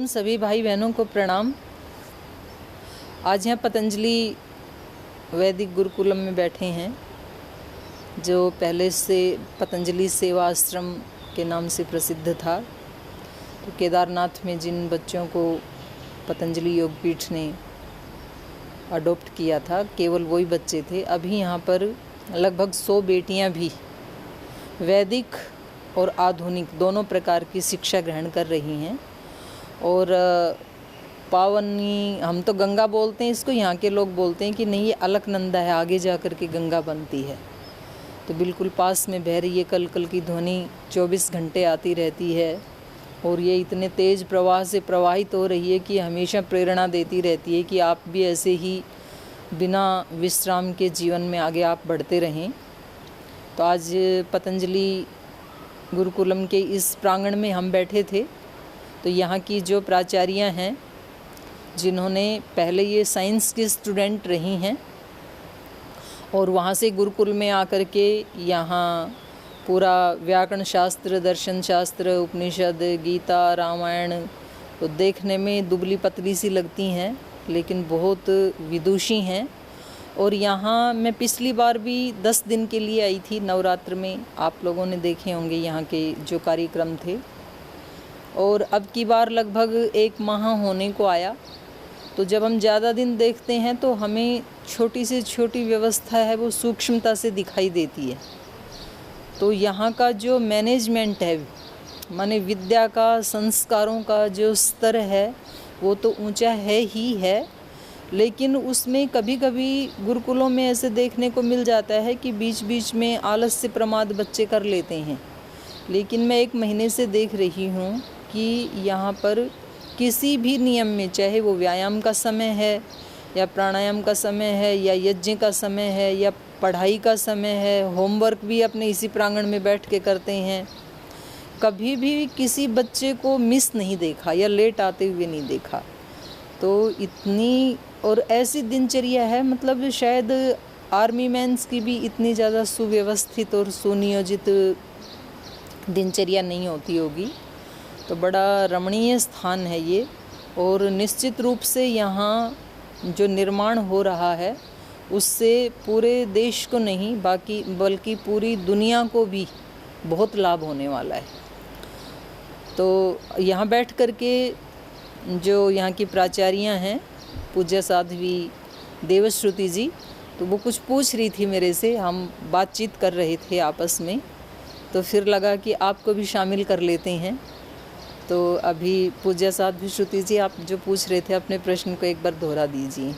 सभी भाई बहनों को प्रणाम। आज यहाँ पतंजलि वैदिक गुरुकुलम में बैठे हैं, जो पहले से पतंजलि सेवा आश्रम के नाम से प्रसिद्ध था। तो केदारनाथ में जिन बच्चों को पतंजलि योगपीठ ने अडॉप्ट किया था, केवल वही बच्चे थे। अभी यहाँ पर लगभग 100 बेटियाँ भी वैदिक और आधुनिक दोनों प्रकार की शिक्षा ग्रहण कर रही हैं। और पावनी, हम तो गंगा बोलते हैं इसको, यहाँ के लोग बोलते हैं कि नहीं, ये अलकनंदा है, आगे जा कर के गंगा बनती है। तो बिल्कुल पास में बह रही है, कल कल की ध्वनि 24 घंटे आती रहती है और ये इतने तेज़ प्रवाह से प्रवाहित हो रही है कि हमेशा प्रेरणा देती रहती है कि आप भी ऐसे ही बिना विश्राम के जीवन में आगे आप बढ़ते रहें। तो आज पतंजलि गुरुकुलम के इस प्रांगण में हम बैठे थे। तो यहाँ की जो प्राचार्या हैं, जिन्होंने पहले ये साइंस की स्टूडेंट रही हैं और वहाँ से गुरुकुल में आकर के यहाँ पूरा व्याकरण शास्त्र, दर्शन शास्त्र, उपनिषद, गीता, रामायण, तो देखने में दुबली पतली सी लगती हैं लेकिन बहुत विदुषी हैं। और यहाँ मैं पिछली बार भी 10 दिन के लिए आई थी नवरात्र में, आप लोगों ने देखे होंगे यहाँ के जो कार्यक्रम थे। और अब की बार लगभग 1 माह होने को आया। तो जब हम ज़्यादा दिन देखते हैं तो हमें छोटी से छोटी व्यवस्था है वो सूक्ष्मता से दिखाई देती है। तो यहाँ का जो मैनेजमेंट है, माने विद्या का, संस्कारों का जो स्तर है वो तो ऊंचा है ही है, लेकिन उसमें कभी कभी गुरुकुलों में ऐसे देखने को मिल जाता है कि बीच बीच में आलस से प्रमाद बच्चे कर लेते हैं। लेकिन मैं 1 महीने से देख रही हूँ कि यहाँ पर किसी भी नियम में, चाहे वो व्यायाम का समय है या प्राणायाम का समय है या यज्ञ का समय है या पढ़ाई का समय है, होमवर्क भी अपने इसी प्रांगण में बैठ के करते हैं। कभी भी किसी बच्चे को मिस नहीं देखा या लेट आते हुए नहीं देखा। तो इतनी और ऐसी दिनचर्या है, मतलब शायद आर्मी मैन्स की भी इतनी ज़्यादा सुव्यवस्थित और सुनियोजित दिनचर्या नहीं होती होगी। तो बड़ा रमणीय स्थान है ये। और निश्चित रूप से यहाँ जो निर्माण हो रहा है उससे पूरे देश को नहीं बल्कि पूरी दुनिया को भी बहुत लाभ होने वाला है। तो यहाँ बैठ कर के जो यहाँ की प्राचार्या हैं, पूज्य साध्वी देवश्रुति जी, तो वो कुछ पूछ रही थी मेरे से, हम बातचीत कर रहे थे आपस में। तो फिर लगा कि आपको भी शामिल कर लेते हैं। तो अभी पूज्य साध्वी श्रुति जी, आप जो पूछ रहे थे अपने प्रश्न को एक बार दोहरा दीजिए।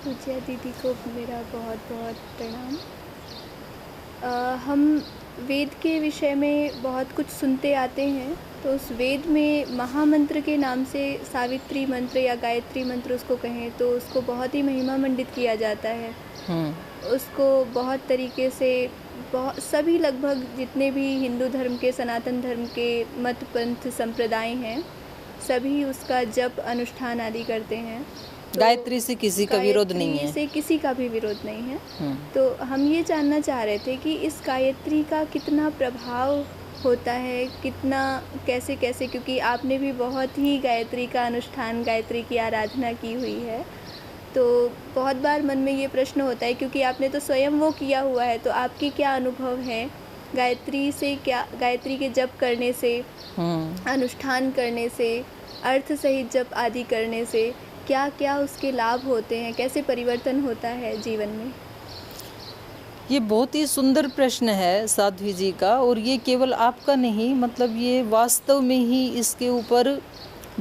पूज्य दीदी को मेरा बहुत बहुत प्रणाम। हम वेद के विषय में बहुत कुछ सुनते आते हैं। तो उस वेद में महामंत्र के नाम से सावित्री मंत्र या गायत्री मंत्र उसको कहें तो उसको बहुत ही महिमा मंडित किया जाता है। उसको बहुत तरीके से सभी लगभग जितने भी हिंदू धर्म के, सनातन धर्म के मत पंथ संप्रदाय हैं, सभी उसका जप अनुष्ठान आदि करते हैं। तो गायत्री से किसी का विरोध नहीं है, गायत्री से किसी का भी विरोध नहीं है। तो हम ये जानना चाह रहे थे कि इस गायत्री का कितना प्रभाव होता है, कितना कैसे कैसे, क्योंकि आपने भी बहुत ही गायत्री का अनुष्ठान, गायत्री की आराधना की हुई है। तो बहुत बार मन में ये प्रश्न होता है, क्योंकि आपने तो स्वयं वो किया हुआ है, तो आपके क्या अनुभव है गायत्री से, क्या गायत्री के जप करने से, अनुष्ठान करने से, अर्थ सहित जप आदि करने से क्या क्या उसके लाभ होते हैं, कैसे परिवर्तन होता है जीवन में? ये बहुत ही सुंदर प्रश्न है साध्वी जी का। और ये केवल आपका नहीं, मतलब ये वास्तव में ही इसके ऊपर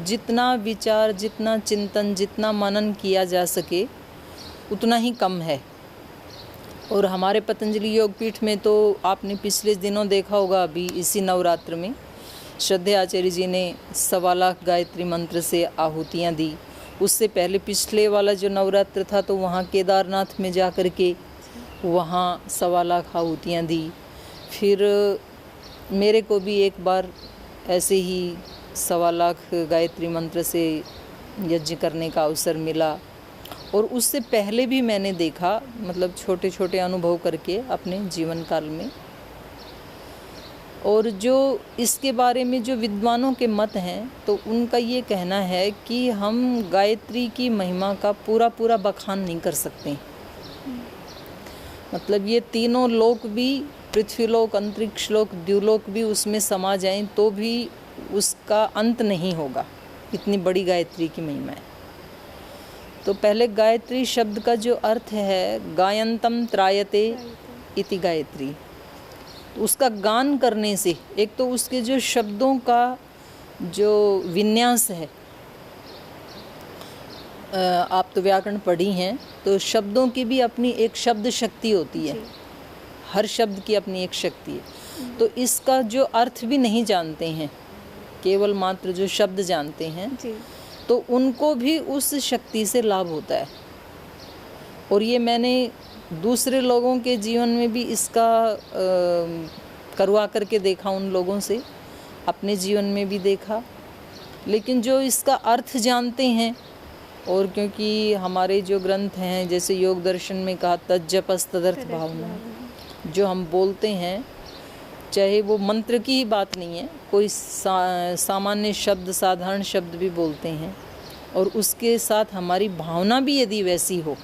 जितना विचार, जितना चिंतन, जितना मनन किया जा सके उतना ही कम है। और हमारे पतंजलि योगपीठ में तो आपने पिछले दिनों देखा होगा, अभी इसी नवरात्र में श्रद्धेय आचार्य जी ने 1.25 लाख गायत्री मंत्र से आहुतियाँ दी। उससे पहले पिछले वाला जो नवरात्र था तो वहाँ केदारनाथ में जा कर के वहाँ 1.25 लाख आहुतियाँ दी। फिर मेरे को भी एक बार ऐसे ही 1.25 लाख गायत्री मंत्र से यज्ञ करने का अवसर मिला। और उससे पहले भी मैंने देखा, मतलब छोटे छोटे अनुभव करके अपने जीवन काल में। और जो इसके बारे में जो विद्वानों के मत हैं, तो उनका ये कहना है कि हम गायत्री की महिमा का पूरा पूरा बखान नहीं कर सकते। मतलब ये तीनों लोक भी, पृथ्वीलोक, अंतरिक्ष लोक, द्युलोक भी उसमें समा जाएं तो भी उसका अंत नहीं होगा, इतनी बड़ी गायत्री की महिमा है। तो पहले गायत्री शब्द का जो अर्थ है, गायंतम त्रायते इति गायत्री, तो उसका गान करने से, एक तो उसके जो शब्दों का जो विन्यास है, आप तो व्याकरण पढ़ी हैं, तो शब्दों की भी अपनी एक शब्द शक्ति होती है, हर शब्द की अपनी एक शक्ति है। तो इसका जो अर्थ भी नहीं जानते हैं, केवल मात्र जो शब्द जानते हैं जी, तो उनको भी उस शक्ति से लाभ होता है। और ये मैंने दूसरे लोगों के जीवन में भी इसका करवा करके देखा, उन लोगों से अपने जीवन में भी देखा। लेकिन जो इसका अर्थ जानते हैं, और क्योंकि हमारे जो ग्रंथ हैं, जैसे योग दर्शन में कहा तज्जपस तदर्थ भावना, जो हम बोलते हैं, चाहे वो मंत्र की ही बात नहीं है, कोई सामान्य शब्द, साधारण शब्द भी बोलते हैं, और उसके साथ हमारी भावना भी यदि वैसी हो,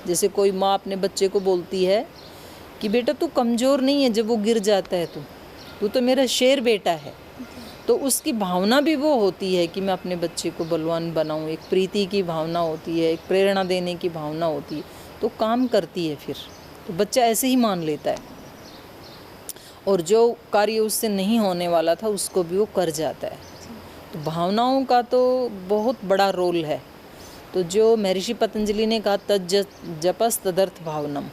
जैसे कोई माँ अपने बच्चे को बोलती है कि बेटा तू कमज़ोर नहीं है, जब वो गिर जाता है तू तो मेरा शेर बेटा है, तो उसकी भावना भी वो होती है कि मैं अपने बच्चे को बलवान बनाऊं, एक प्रीति की भावना होती है, एक प्रेरणा देने की भावना होती है, तो काम करती है। फिर तो बच्चा ऐसे ही मान लेता है, और जो कार्य उससे नहीं होने वाला था उसको भी वो कर जाता है। तो भावनाओं का तो बहुत बड़ा रोल है। तो जो महर्षि पतंजलि ने कहा तज्जपस तदर्थ भावनम,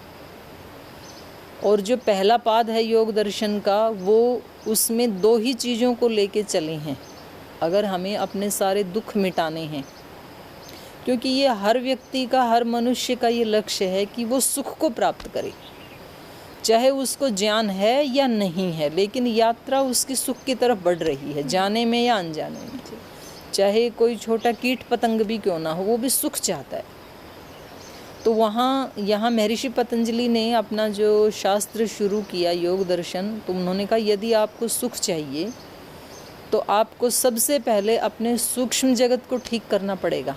और जो पहला पाद है योग दर्शन का, वो उसमें दो ही चीज़ों को लेके चले हैं, अगर हमें अपने सारे दुख मिटाने हैं। क्योंकि ये हर व्यक्ति का, हर मनुष्य का ये लक्ष्य है कि वो सुख को प्राप्त करे, चाहे उसको ज्ञान है या नहीं है, लेकिन यात्रा उसकी सुख की तरफ बढ़ रही है, जाने में या अनजाने में। चाहे कोई छोटा कीट पतंग भी क्यों ना हो, वो भी सुख चाहता है। तो यहाँ महर्षि पतंजलि ने अपना जो शास्त्र शुरू किया योग दर्शन, तो उन्होंने कहा यदि आपको सुख चाहिए तो आपको सबसे पहले अपने सूक्ष्म जगत को ठीक करना पड़ेगा।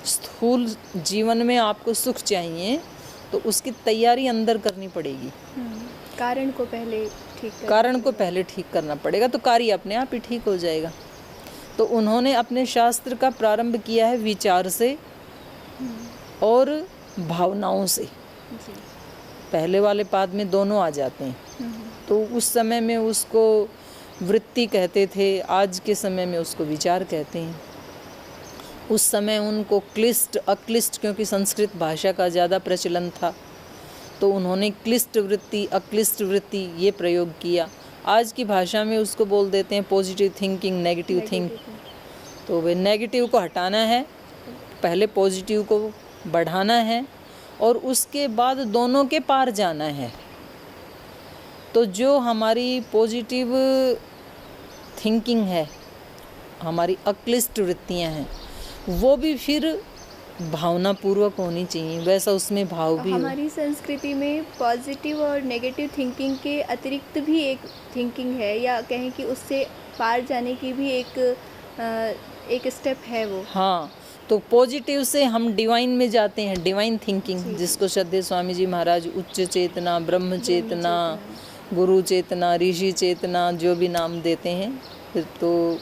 स्थूल जीवन में आपको सुख चाहिए तो उसकी तैयारी अंदर करनी पड़ेगी, कारण को पहले ठीक करना पड़ेगा, तो कार्य अपने आप ही ठीक हो जाएगा। तो उन्होंने अपने शास्त्र का प्रारंभ किया है विचार से और भावनाओं से। पहले वाले पाद में दोनों आ जाते हैं। तो उस समय में उसको वृत्ति कहते थे, आज के समय में उसको विचार कहते हैं। उस समय उनको क्लिष्ट, अक्लिष्ट, क्योंकि संस्कृत भाषा का ज़्यादा प्रचलन था, तो उन्होंने क्लिष्ट वृत्ति, अक्लिष्ट वृत्ति ये प्रयोग किया। आज की भाषा में उसको बोल देते हैं पॉजिटिव थिंकिंग, नेगेटिव थिंक। तो वे नेगेटिव को हटाना है, पहले पॉजिटिव को बढ़ाना है, और उसके बाद दोनों के पार जाना है। तो जो हमारी पॉजिटिव थिंकिंग है, हमारी अक्लिष्ट वृत्तियां हैं, वो भी फिर भावना पूर्वक होनी चाहिए, वैसा उसमें भाव भी हमारी संस्कृति में पॉजिटिव और नेगेटिव थिंकिंग के अतिरिक्त भी एक थिंकिंग है, या कहें कि उससे पार जाने की भी एक स्टेप है वो। हाँ, तो पॉजिटिव से हम डिवाइन में जाते हैं, डिवाइन थिंकिंग, जिसको श्रद्धेय स्वामी जी महाराज उच्च चेतना, ब्रह्म चेतना, गुरु चेतना, ऋषि चेतना, जो भी नाम देते हैं, फिर तो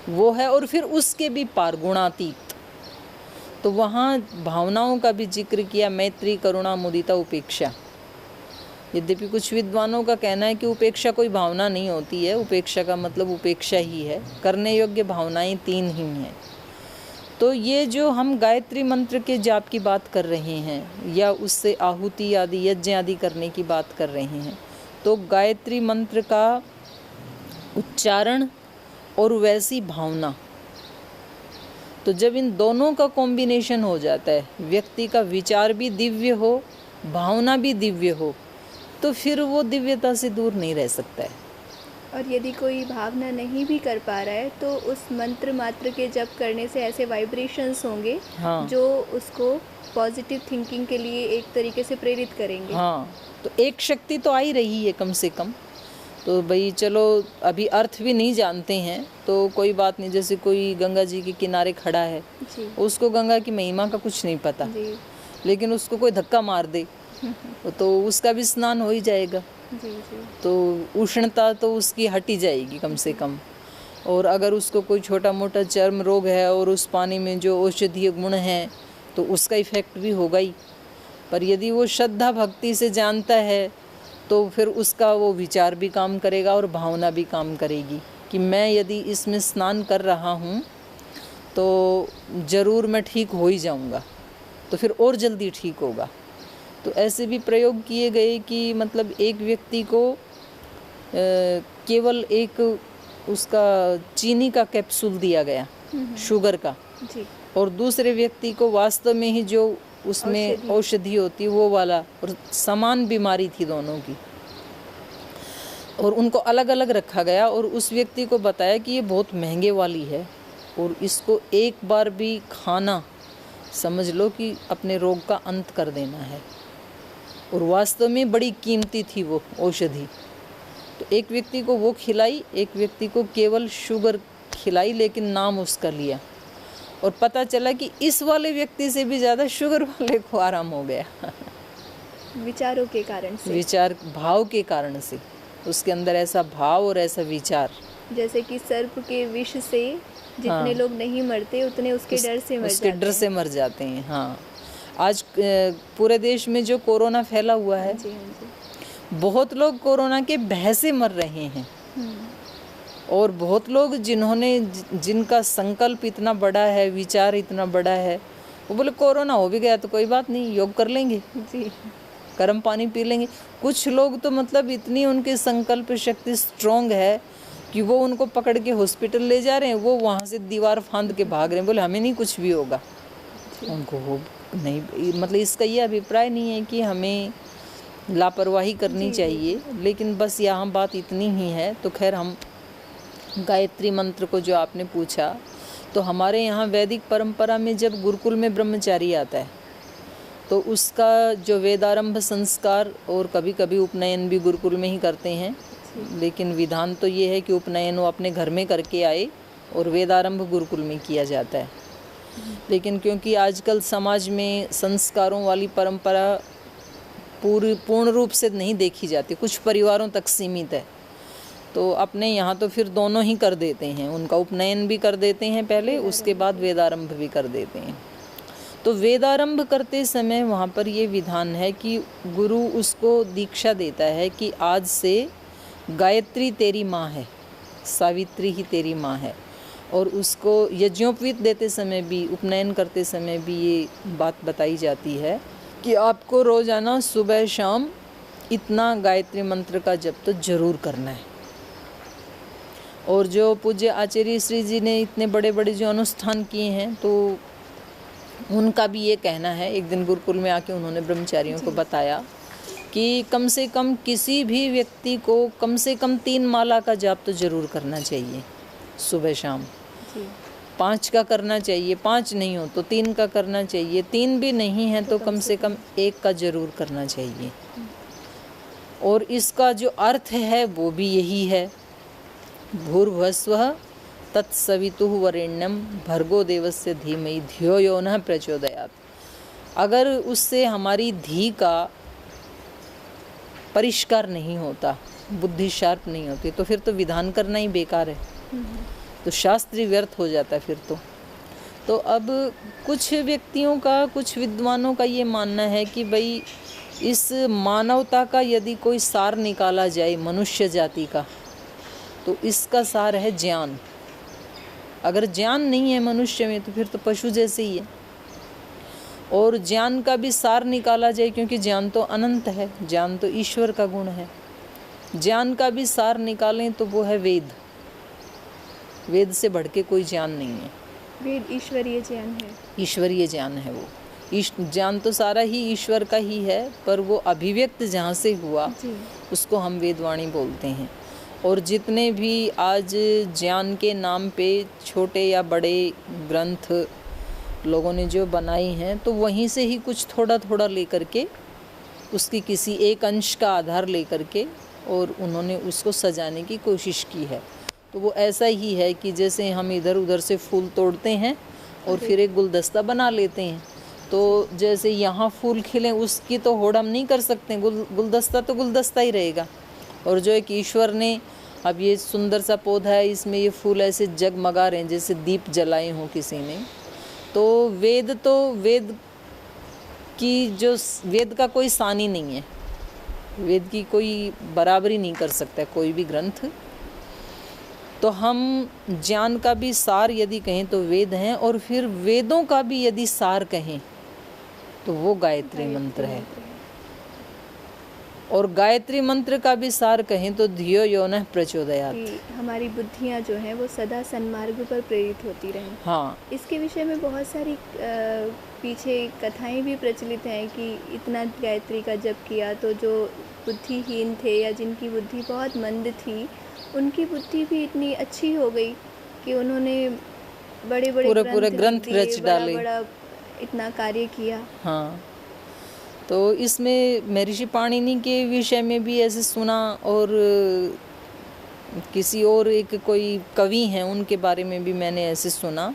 वो है। और फिर उसके भी पार गुणातीत, तो वहाँ भावनाओं का भी जिक्र किया, मैत्री, करुणा, मुदिता, उपेक्षा। यद्यपि कुछ विद्वानों का कहना है कि उपेक्षा कोई भावना नहीं होती है, उपेक्षा का मतलब उपेक्षा ही है, करने योग्य भावनाएं 3 ही हैं। तो ये जो हम गायत्री मंत्र के जाप की बात कर रहे हैं, या उससे आहुति आदि, यज्ञ आदि करने की बात कर रहे हैं, तो गायत्री मंत्र का उच्चारण और वैसी भावना, तो जब इन दोनों का कॉम्बिनेशन हो जाता है, व्यक्ति का विचार भी दिव्य हो, भावना भी दिव्य हो, तो फिर वो दिव्यता से दूर नहीं रह सकता है। और यदि कोई भावना नहीं भी कर पा रहा है, तो उस मंत्र मात्र के जप करने से ऐसे वाइब्रेशंस होंगे, हाँ, जो उसको पॉजिटिव थिंकिंग के लिए एक तरीके से प्रेरित करेंगे। हाँ, तो एक शक्ति तो आ ही रही है कम से कम। तो भाई चलो अभी अर्थ भी नहीं जानते हैं तो कोई बात नहीं, जैसे कोई गंगा जी के किनारे खड़ा है जी। उसको गंगा की महिमा का कुछ नहीं पता, जी। लेकिन उसको कोई धक्का मार दे तो उसका भी स्नान हो ही जाएगा। जी जी। तो उष्णता तो उसकी हट ही जाएगी कम से कम। और अगर उसको कोई छोटा मोटा चर्म रोग है और उस पानी में जो औषधीय गुण हैं तो उसका इफ़ेक्ट भी होगा ही। पर यदि वो श्रद्धा भक्ति से जानता है तो फिर उसका वो विचार भी काम करेगा और भावना भी काम करेगी कि मैं यदि इसमें स्नान कर रहा हूँ तो ज़रूर मैं ठीक हो ही जाऊँगा, तो फिर और जल्दी ठीक होगा। तो ऐसे भी प्रयोग किए गए कि मतलब एक व्यक्ति को केवल एक उसका चीनी का कैप्सूल दिया गया शुगर का, जी। और दूसरे व्यक्ति को वास्तव में ही जो उसमें औषधि होती वो वाला, और समान बीमारी थी दोनों की, और उनको अलग अलग रखा गया और उस व्यक्ति को बताया कि ये बहुत महंगे वाली है और इसको एक बार भी खाना समझ लो कि अपने रोग का अंत कर देना है। और वास्तव में बड़ी कीमती थी वो औषधि। तो एक व्यक्ति को वो खिलाई, एक व्यक्ति को केवल शुगर खिलाई, लेकिन नाम उसका लिया, और पता चला कि इस वाले व्यक्ति से भी ज़्यादा शुगर वाले को आराम हो गया विचारों के कारण से, विचार भाव के कारण से। उसके अंदर ऐसा भाव और ऐसा विचार, जैसे कि सर्प के विष से जितने लोग नहीं मरते उतने उसके डर से मर उसके जाते डर हैं। से मर जाते हैं। हाँ, आज पूरे देश में जो कोरोना फैला हुआ है, जी, हाँ जी। बहुत लोग कोरोना के भय से मर रहे हैं, और बहुत लोग जिनका संकल्प इतना बड़ा है, विचार इतना बड़ा है, वो बोले कोरोना हो भी गया तो कोई बात नहीं, योग कर लेंगे जी, गर्म पानी पी लेंगे। कुछ लोग तो मतलब इतनी उनकी संकल्प शक्ति स्ट्रॉन्ग है कि वो उनको पकड़ के हॉस्पिटल ले जा रहे हैं, वो वहाँ से दीवार फांद के भाग रहे हैं, बोले हमें नहीं कुछ भी होगा। उनको हो नहीं, मतलब इसका ये अभिप्राय नहीं है कि हमें लापरवाही करनी चाहिए, लेकिन बस यहाँ बात इतनी ही है। तो खैर, हम गायत्री मंत्र को जो आपने पूछा, तो हमारे यहाँ वैदिक परंपरा में जब गुरुकुल में ब्रह्मचारी आता है तो उसका जो वेदारंभ संस्कार, और कभी कभी उपनयन भी गुरुकुल में ही करते हैं, लेकिन विधान तो ये है कि उपनयन वो अपने घर में करके आए और वेदारंभ गुरुकुल में किया जाता है। लेकिन क्योंकि आजकल समाज में संस्कारों वाली परंपरा पूर्ण रूप से नहीं देखी जाती, कुछ परिवारों तक सीमित है, तो अपने यहाँ तो फिर दोनों ही कर देते हैं, उनका उपनयन भी कर देते हैं पहले, उसके बाद वेदारंभ भी कर देते हैं। तो वेदारंभ करते समय वहाँ पर ये विधान है कि गुरु उसको दीक्षा देता है कि आज से गायत्री तेरी माँ है, सावित्री ही तेरी माँ है, और उसको यज्ञोपवीत देते समय भी, उपनयन करते समय भी ये बात बताई जाती है कि आपको रोज़ाना सुबह शाम इतना गायत्री मंत्र का जप तो ज़रूर करना है। और जो पूज्य आचार्य श्री जी ने इतने बड़े बड़े जो अनुष्ठान किए हैं, तो उनका भी ये कहना है, एक दिन गुरुकुल में आके उन्होंने ब्रह्मचारियों को बताया कि कम से कम किसी भी व्यक्ति को कम से कम 3 माला का जाप तो ज़रूर करना चाहिए सुबह शाम। 5 का करना चाहिए, 5 नहीं हो तो 3 का करना चाहिए, 3 भी नहीं है तो कम से कम 1 का ज़रूर करना चाहिए। और इसका जो अर्थ है वो भी यही है, भूर्भुवस्वः तत्सवितुः वरेण्यं भर्गो देवस्य धीमहि धियो यो नः प्रचोदयात्। अगर उससे हमारी धी का परिष्कार नहीं होता, बुद्धि शार्प नहीं होती, तो फिर तो विधान करना ही बेकार है, तो शास्त्री व्यर्थ हो जाता है फिर तो अब कुछ व्यक्तियों का, कुछ विद्वानों का ये मानना है कि भाई इस मानवता का यदि कोई सार निकाला जाए मनुष्य जाति का, तो इसका सार है ज्ञान। अगर ज्ञान नहीं है मनुष्य में तो फिर तो पशु जैसे ही है। और ज्ञान का भी सार निकाला जाए, क्योंकि ज्ञान तो अनंत है, ज्ञान तो ईश्वर का गुण है। ज्ञान का भी सार निकालें तो वो है वेद। वेद से बढ़ के कोई ज्ञान नहीं है। वेद ईश्वरीय ज्ञान है, ईश्वरीय ज्ञान है वो। ज्ञान तो सारा ही ईश्वर का ही है, पर वो अभिव्यक्त जहाँ से हुआ उसको हम वेदवाणी बोलते हैं। और जितने भी आज ज्ञान के नाम पे छोटे या बड़े ग्रंथ लोगों ने जो बनाई हैं, तो वहीं से ही कुछ थोड़ा थोड़ा लेकर के, उसकी किसी एक अंश का आधार लेकर के और उन्होंने उसको सजाने की कोशिश की है। तो वो ऐसा ही है कि जैसे हम इधर उधर से फूल तोड़ते हैं और फिर एक गुलदस्ता बना लेते हैं, तो जैसे यहाँ फूल खिले उसकी तो होड़ हम नहीं कर सकते, गुलदस्ता तो गुलदस्ता ही रहेगा। और जो एक ईश्वर ने अब ये सुंदर सा पौधा है, इसमें ये फूल ऐसे जगमगा रहे हैं जैसे दीप जलाए हों किसी ने। तो वेद का कोई सानी नहीं है, वेद की कोई बराबरी नहीं कर सकता कोई भी ग्रंथ। तो हम ज्ञान का भी सार यदि कहें तो वेद हैं, और फिर वेदों का भी यदि सार कहें तो वो गायत्री मंत्र है। और गायत्री मंत्र का भी सार कहें तो धियो यो नः प्रचोदयात्, हमारी बुद्धियाँ जो हैं वो सदा सन्मार्ग पर प्रेरित होती रहें। हाँ, इसके विषय में बहुत सारी पीछे कथाएं भी प्रचलित हैं कि इतना गायत्री का जप किया तो जो बुद्धिहीन थे या जिनकी बुद्धि बहुत मंद थी, उनकी बुद्धि भी इतनी अच्छी हो गई कि उन्होंने बड़े पूरे ग्रंथ रच डाले, बड़ा इतना कार्य किया। हाँ, तो इसमें महर्षि पाणिनि के विषय में भी ऐसे सुना, और किसी और एक कोई कवि हैं उनके बारे में भी मैंने ऐसे सुना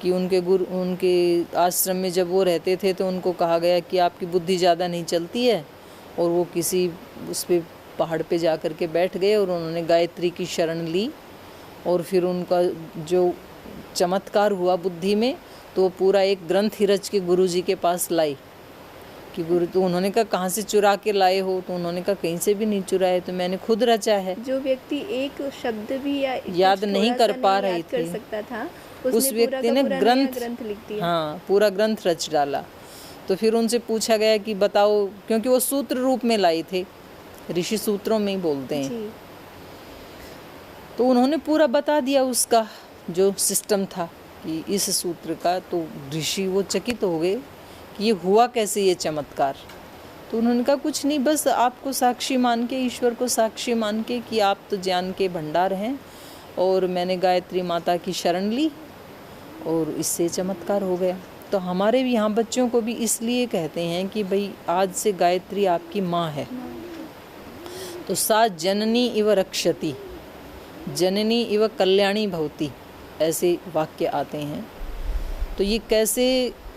कि उनके आश्रम में जब वो रहते थे तो उनको कहा गया कि आपकी बुद्धि ज़्यादा नहीं चलती है, और वो किसी उस पे पहाड़ पे जा कर के बैठ गए और उन्होंने गायत्री की शरण ली, और फिर उनका जो चमत्कार हुआ बुद्धि में, तो पूरा एक ग्रंथ ही रच के गुरुजी के पास लाई कि गुरु, तो उन्होंने कहा कहाँ से चुरा के लाए हो? तो उन्होंने कहा कहीं से भी नहीं चुराए, तो मैंने खुद रचा है। जो व्यक्ति एक शब्द भी याद नहीं कर पा रही थी, सकता था, उस व्यक्ति ने ग्रंथ लिख दिया। हाँ, पूरा ग्रंथ रच डाला। तो फिर उनसे पूछा गया कि बताओ, क्योंकि वो सूत्र रूप में लाए थे, ऋषि सूत्रों में ही बोलते हैं जी। तो उन्होंने पूरा बता दिया उसका जो सिस्टम था कि इस सूत्र का। तो ऋषि वो चकित हो गए कि ये हुआ कैसे ये चमत्कार। तो उन्होंने कहा कुछ नहीं, बस आपको साक्षी मान के, ईश्वर को साक्षी मान के कि आप तो ज्ञान के भंडार हैं, और मैंने गायत्री माता की शरण ली और इससे चमत्कार हो गया। तो हमारे भी यहाँ बच्चों को भी इसलिए कहते हैं कि भाई आज से गायत्री आपकी माँ है, तो सा जननी इव रक्षति, जननी इव कल्याणी भवति, ऐसे वाक्य आते हैं। तो ये कैसे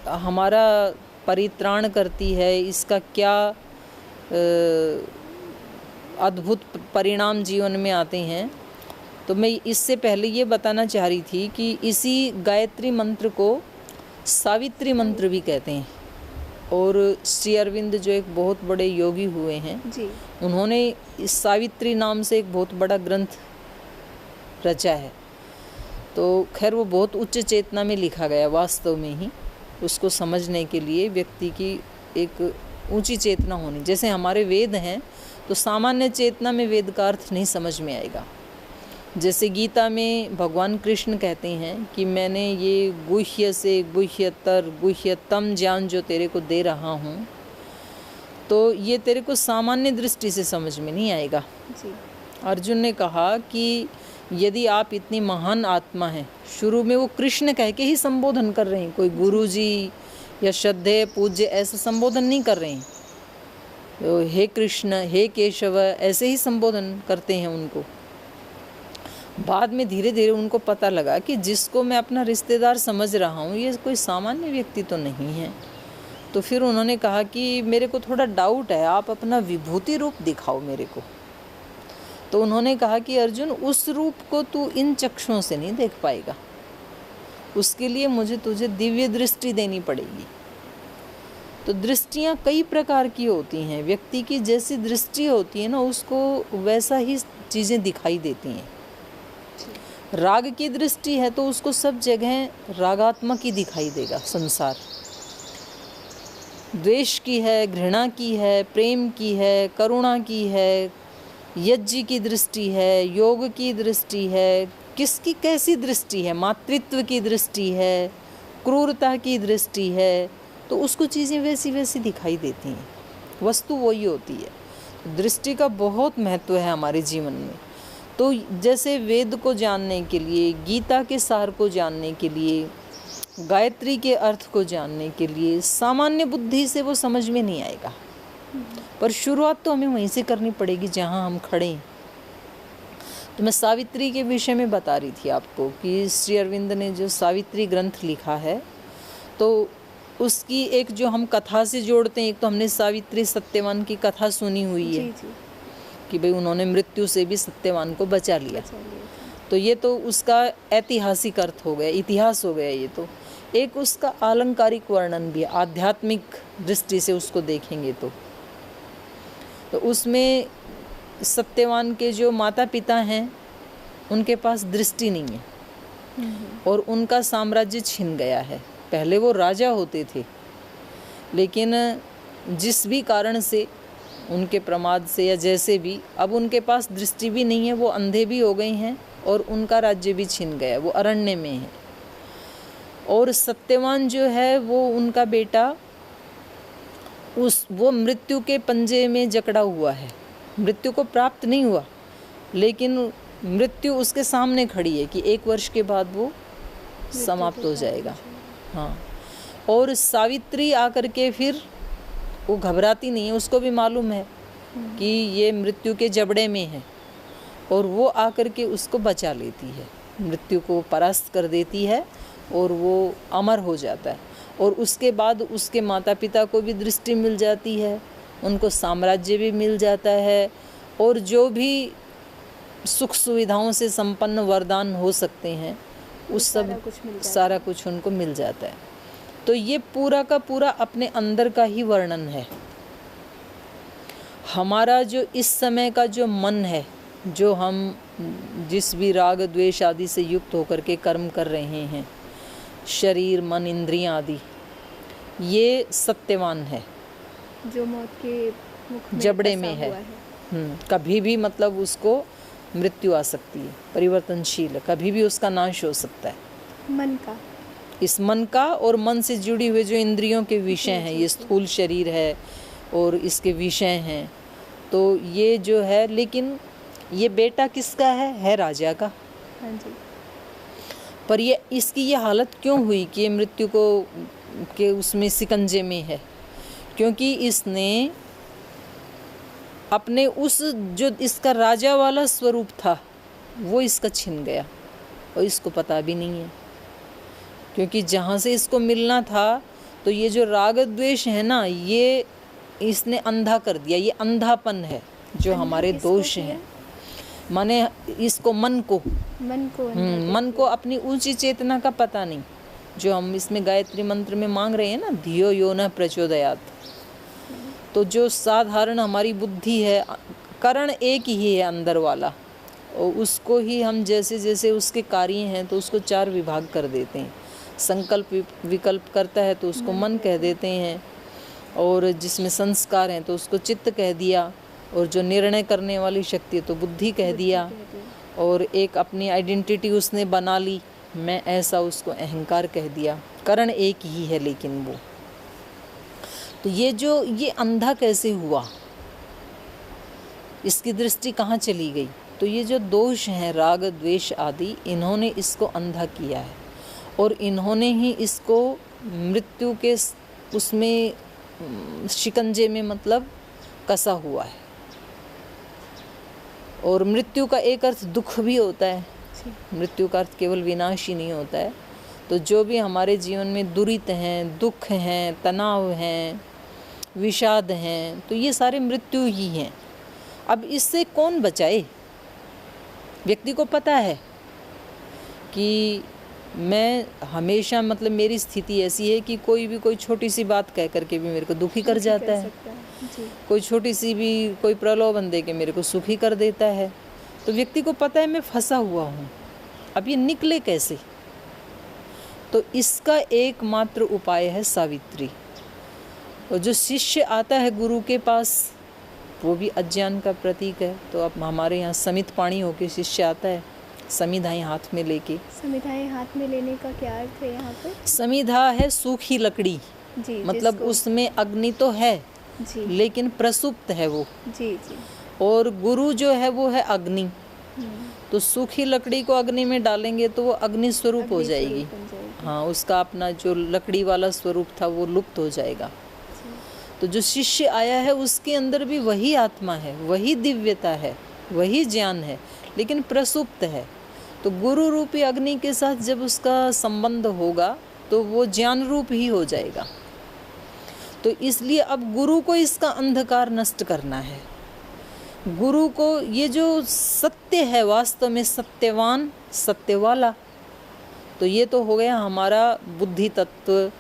हमारा परित्राण करती है, इसका क्या अद्भुत परिणाम जीवन में आते हैं। तो मैं इससे पहले ये बताना चाह रही थी कि इसी गायत्री मंत्र को सावित्री मंत्र भी कहते हैं। और श्री अरविंद जो एक बहुत बड़े योगी हुए हैं जी, उन्होंने इस सावित्री नाम से एक बहुत बड़ा ग्रंथ रचा है। तो खैर वो बहुत उच्च चेतना में लिखा गया, वास्तव में ही उसको समझने के लिए व्यक्ति की एक ऊंची चेतना होनी। जैसे हमारे वेद हैं, तो सामान्य चेतना में वेद का अर्थ नहीं समझ में आएगा। जैसे गीता में भगवान कृष्ण कहते हैं कि मैंने ये गुह्य से गुह्यतर गुह्यतम ज्ञान जो तेरे को दे रहा हूँ, तो ये तेरे को सामान्य दृष्टि से समझ में नहीं आएगा जी। अर्जुन ने कहा कि यदि आप इतनी महान आत्मा हैं, शुरू में वो कृष्ण कह के ही संबोधन कर रहे हैं, कोई गुरु जी या श्रद्धेय पूज्य ऐसा संबोधन नहीं कर रहे हैं, तो हे कृष्ण, हे केशव, ऐसे ही संबोधन करते हैं उनको। बाद में धीरे धीरे उनको पता लगा कि जिसको मैं अपना रिश्तेदार समझ रहा हूँ ये कोई सामान्य व्यक्ति तो नहीं है। तो फिर उन्होंने कहा कि मेरे को थोड़ा डाउट है, आप अपना विभूति रूप दिखाओ मेरे को। तो उन्होंने कहा कि अर्जुन, उस रूप को तू इन चक्षुओं से नहीं देख पाएगा, उसके लिए मुझे तुझे दिव्य दृष्टि देनी पड़ेगी। तो दृष्टियाँ कई प्रकार की होती हैं, व्यक्ति की जैसी दृष्टि होती है ना, उसको वैसा ही चीज़ें दिखाई देती हैं। राग की दृष्टि है तो उसको सब जगह रागात्मक ही दिखाई देगा संसार। द्वेष की है, घृणा की है, प्रेम की है, करुणा की है, यज्ञ की दृष्टि है, योग की दृष्टि है, किसकी कैसी दृष्टि है, मातृत्व की दृष्टि है, क्रूरता की दृष्टि है, तो उसको चीज़ें वैसी वैसी दिखाई देती हैं, वस्तु वही होती है। दृष्टि का बहुत महत्व है हमारे जीवन में। तो जैसे वेद को जानने के लिए, गीता के सार को जानने के लिए, गायत्री के अर्थ को जानने के लिए सामान्य बुद्धि से वो समझ में नहीं आएगा। पर शुरुआत तो हमें वहीं से करनी पड़ेगी जहाँ हम खड़े हैं। तो मैं सावित्री के विषय में बता रही थी आपको कि श्री अरविंद ने जो सावित्री ग्रंथ लिखा है, तो उसकी एक जो हम कथा से जोड़ते हैं, एक तो हमने सावित्री सत्यवान की कथा सुनी हुई है कि भाई उन्होंने मृत्यु से भी सत्यवान को बचा लिया। तो ये तो उसका ऐतिहासिक अर्थ हो गया, इतिहास हो गया। ये तो एक उसका आलंकारिक वर्णन भी है, आध्यात्मिक दृष्टि से उसको देखेंगे तो उसमें सत्यवान के जो माता पिता हैं उनके पास दृष्टि नहीं है और उनका साम्राज्य छिन गया है। पहले वो राजा होते थे, लेकिन जिस भी कारण से, उनके प्रमाद से या जैसे भी, अब उनके पास दृष्टि भी नहीं है, वो अंधे भी हो गए हैं और उनका राज्य भी छिन गया, वो अरण्य में है। और सत्यवान जो है वो उनका बेटा वो मृत्यु के पंजे में जकड़ा हुआ है, मृत्यु को प्राप्त नहीं हुआ, लेकिन मृत्यु उसके सामने खड़ी है कि 1 वर्ष के बाद वो समाप्त हो जाएगा। हाँ, और सावित्री आकर के फिर वो घबराती नहीं है, उसको भी मालूम है कि ये मृत्यु के जबड़े में है, और वो आकर के उसको बचा लेती है, मृत्यु को परास्त कर देती है और वो अमर हो जाता है। और उसके बाद उसके माता पिता को भी दृष्टि मिल जाती है, उनको साम्राज्य भी मिल जाता है, और जो भी सुख सुविधाओं से संपन्न वरदान हो सकते हैं उस सब सारा कुछ उनको मिल जाता है। तो ये पूरा का पूरा अपने अंदर का ही वर्णन है। हमारा जो इस समय का जो मन है, जो हम जिस भी राग द्वेष आदि से युक्त होकर के कर्म कर रहे हैं, शरीर मन इंद्रियां आदि, ये सत्यवान है जो मौत के मुख में जबड़े में है। कभी भी मतलब उसको मृत्यु आ सकती है, परिवर्तनशील है, कभी भी उसका नाश हो सकता है। मन का, इस मन का और मन से जुड़ी हुए जो इंद्रियों के विषय हैं, ये स्थूल शरीर है और इसके विषय हैं, तो ये जो है, लेकिन ये बेटा किसका है राजा का। हाँ जी। पर ये इसकी ये हालत क्यों हुई कि ये मृत्यु को के उसमें सिकंजे में है? क्योंकि इसने अपने उस जो इसका राजा वाला स्वरूप था वो इसका छिन गया और इसको पता भी नहीं है। क्योंकि जहाँ से इसको मिलना था, तो ये जो राग द्वेष है ना, ये इसने अंधा कर दिया। ये अंधापन है जो हमारे दोष हैं। माने इसको मन को अपनी ऊंची चेतना का पता नहीं, जो हम इसमें गायत्री मंत्र में मांग रहे हैं ना, धियो यो न प्रचोदयात। तो जो साधारण हमारी बुद्धि है, करण एक ही है अंदर वाला, और उसको ही हम जैसे जैसे उसके कार्य हैं तो उसको 4 विभाग कर देते हैं। संकल्प विकल्प करता है तो उसको मन कह देते हैं, और जिसमें संस्कार हैं तो उसको चित्त कह दिया, और जो निर्णय करने वाली शक्ति है तो बुद्धि कह दिया, और एक अपनी आइडेंटिटी उसने बना ली, मैं ऐसा, उसको अहंकार कह दिया। कारण एक ही है लेकिन वो, तो ये अंधा कैसे हुआ, इसकी दृष्टि कहाँ चली गई? तो ये जो दोष हैं राग द्वेष आदि, इन्होंने इसको अंधा किया है, और इन्होंने ही इसको मृत्यु के उसमें शिकंजे में मतलब कसा हुआ है। और मृत्यु का एक अर्थ दुख भी होता है, मृत्यु का अर्थ केवल विनाश ही नहीं होता है। तो जो भी हमारे जीवन में दुरित हैं, दुख हैं, तनाव हैं, विषाद हैं, तो ये सारे मृत्यु ही हैं। अब इससे कौन बचाए? व्यक्ति को पता है कि मैं हमेशा, मतलब मेरी स्थिति ऐसी है कि कोई छोटी सी बात कह करके भी मेरे को दुखी कर जाता है, कोई छोटी सी भी कोई प्रलोभन दे के मेरे को सुखी कर देता है। तो व्यक्ति को पता है मैं फंसा हुआ हूँ, अब ये निकले कैसे? तो इसका एकमात्र उपाय है सावित्री। और जो शिष्य आता है गुरु के पास, वो भी अज्ञान का प्रतीक है। तो अब हमारे यहाँ समित पाणी होके शिष्य आता है, समिधाएं हाथ में लेके। समिधाएं हाथ में लेने का क्या अर्थ है यहाँ पे? समिधा है सूखी लकड़ी जी, मतलब उसमें अग्नि तो है जी, लेकिन प्रसुप्त है वो जी जी। और गुरु जो है वो है अग्नि, तो सूखी लकड़ी को अग्नि में डालेंगे तो वो अग्नि स्वरूप हो जाएगी। हाँ, उसका अपना जो लकड़ी वाला स्वरूप था वो लुप्त हो जाएगा। तो जो शिष्य आया है उसके अंदर भी वही आत्मा है, वही दिव्यता है, वही ज्ञान है, लेकिन प्रसुप्त है। तो गुरु रूपी अग्नि के साथ जब उसका संबंध होगा तो वो ज्ञान रूप ही हो जाएगा। तो इसलिए अब गुरु को इसका अंधकार नष्ट करना है। गुरु को ये जो सत्य है, वास्तव में सत्यवान, सत्य वाला, तो ये तो हो गया हमारा बुद्धि तत्व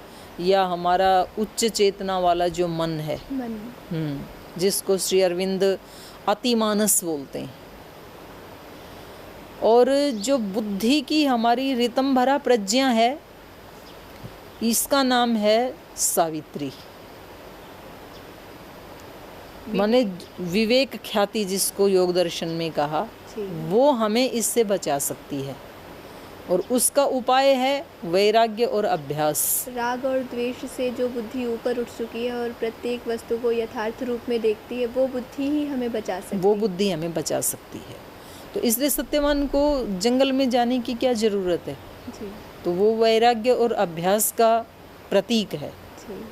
या हमारा उच्च चेतना वाला जो मन है, जिसको श्री अरविंद अतिमानस बोलते हैं। और जो बुद्धि की हमारी ऋतंभरा प्रज्ञा है, इसका नाम है सावित्री, माने विवेक ख्याति जिसको योग दर्शन में कहा, वो हमें इससे बचा सकती है। और उसका उपाय है वैराग्य और अभ्यास। राग और द्वेष से जो बुद्धि ऊपर उठ चुकी है और प्रत्येक वस्तु को यथार्थ रूप में देखती है, वो बुद्धि ही हमें बचा सकती है। वो बुद्धि हमें बचा सकती है। तो इसलिए सत्यवान को जंगल में जाने की क्या ज़रूरत है जी। तो वो वैराग्य और अभ्यास का प्रतीक है जी।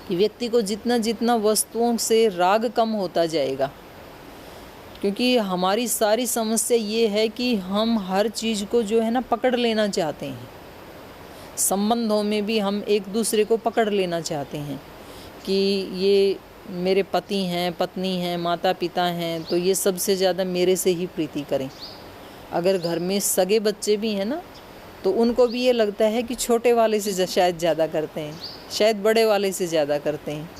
कि व्यक्ति को जितना जितना वस्तुओं से राग कम होता जाएगा, क्योंकि हमारी सारी समस्या ये है कि हम हर चीज़ को जो है ना पकड़ लेना चाहते हैं। संबंधों में भी हम एक दूसरे को पकड़ लेना चाहते हैं कि ये मेरे पति हैं, पत्नी हैं, माता पिता हैं, तो ये सबसे ज़्यादा मेरे से ही प्रीति करें। अगर घर में सगे बच्चे भी हैं ना, तो उनको भी ये लगता है कि छोटे वाले से शायद ज़्यादा करते हैं, शायद बड़े वाले से ज़्यादा करते हैं।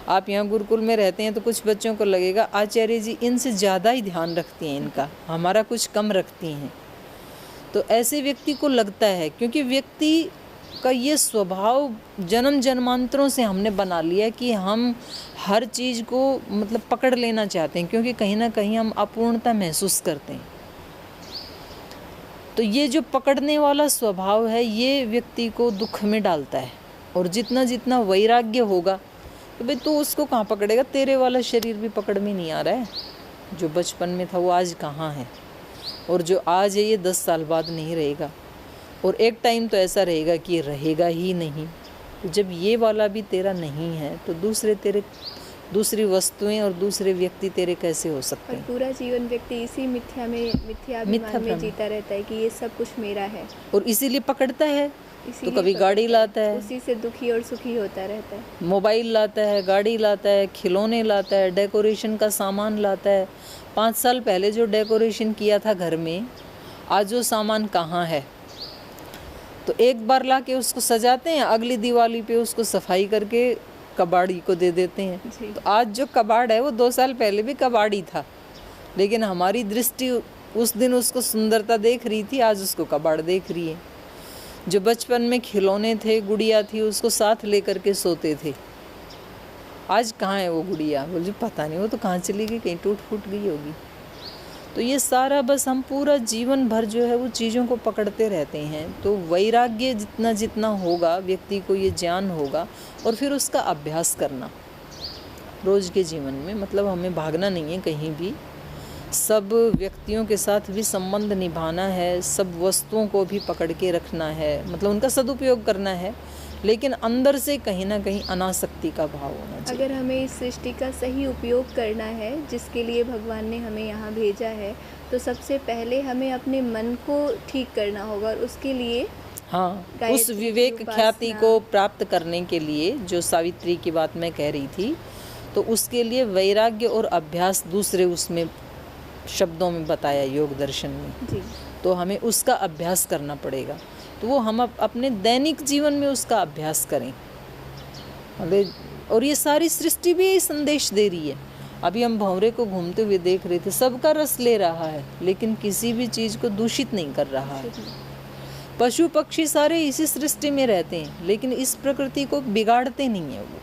आप यहाँ गुरुकुल में रहते हैं तो कुछ बच्चों को लगेगा आचार्य जी इनसे ज़्यादा ही ध्यान रखती हैं, इनका हमारा कुछ कम रखती हैं। तो ऐसे व्यक्ति को लगता है, क्योंकि व्यक्ति का ये स्वभाव जन्म जन्मांतरों से हमने बना लिया कि हम हर चीज़ को मतलब पकड़ लेना चाहते हैं, क्योंकि कहीं ना कहीं हम अपूर्णता महसूस करते हैं। तो ये जो पकड़ने वाला स्वभाव है, ये व्यक्ति को दुख में डालता है। और जितना जितना वैराग्य होगा तो भाई तू उसको कहाँ पकड़ेगा, तेरे वाला शरीर भी पकड़ में नहीं आ रहा है। जो बचपन में था वो आज कहाँ है, और जो आज है ये 10 साल बाद नहीं रहेगा, और एक टाइम तो ऐसा रहेगा कि ये रहेगा ही नहीं। तो जब ये वाला भी तेरा नहीं है तो दूसरी वस्तुएं और दूसरे व्यक्ति तेरे कैसे हो सकते हैं। पूरा जीवन व्यक्ति इसी मिथ्या में जीता रहता है कि ये सब कुछ मेरा है, और इसीलिए पकड़ता है। तो कभी गाड़ी लाता है, उसी से दुखी और सुखी होता रहता है। मोबाइल लाता है, गाड़ी लाता है, खिलौने लाता है, डेकोरेशन का सामान लाता है। 5 साल पहले जो डेकोरेशन किया था घर में, आज वो सामान कहाँ है। तो एक बार ला के उसको सजाते हैं, अगली दिवाली पे उसको सफाई करके कबाड़ी को दे देते हैं। तो आज जो कबाड़ है वो 2 साल पहले भी कबाड़ी था, लेकिन हमारी दृष्टि उस दिन उसको सुंदरता देख रही थी, आज उसको कबाड़ देख रही है। जो बचपन में खिलौने थे, गुड़िया थी, उसको साथ लेकर के सोते थे, आज कहाँ है वो गुड़िया। बोले पता नहीं, वो तो कहाँ चली गई, कहीं टूट फूट गई होगी। तो ये सारा बस हम पूरा जीवन भर जो है वो चीज़ों को पकड़ते रहते हैं। तो वैराग्य जितना जितना होगा, व्यक्ति को ये ज्ञान होगा, और फिर उसका अभ्यास करना रोज़ के जीवन में। मतलब हमें भागना नहीं है कहीं भी, सब व्यक्तियों के साथ भी संबंध निभाना है, सब वस्तुओं को भी पकड़ के रखना है, मतलब उनका सदुपयोग करना है, लेकिन अंदर से कहीं ना कहीं अनासक्ति का भाव होना चाहिए। अगर हमें इस सृष्टि का सही उपयोग करना है, जिसके लिए भगवान ने हमें यहाँ भेजा है, तो सबसे पहले हमें अपने मन को ठीक करना होगा, और उसके लिए उस विवेक ख्याति को प्राप्त करने के लिए जो सावित्री की बात मैं कह रही थी, तो उसके लिए वैराग्य और अभ्यास दूसरे उसमें शब्दों में बताया योग दर्शन में जी। तो हमें उसका अभ्यास करना पड़ेगा। तो वो हम अपने दैनिक जीवन में उसका अभ्यास करें। और ये सारी सृष्टि भी यही संदेश दे रही है। अभी हम भंवरे को घूमते हुए देख रहे थे, सबका रस ले रहा है, लेकिन किसी भी चीज़ को दूषित नहीं कर रहा है। पशु पक्षी सारे इसी सृष्टि में रहते हैं, लेकिन इस प्रकृति को बिगाड़ते नहीं है वो।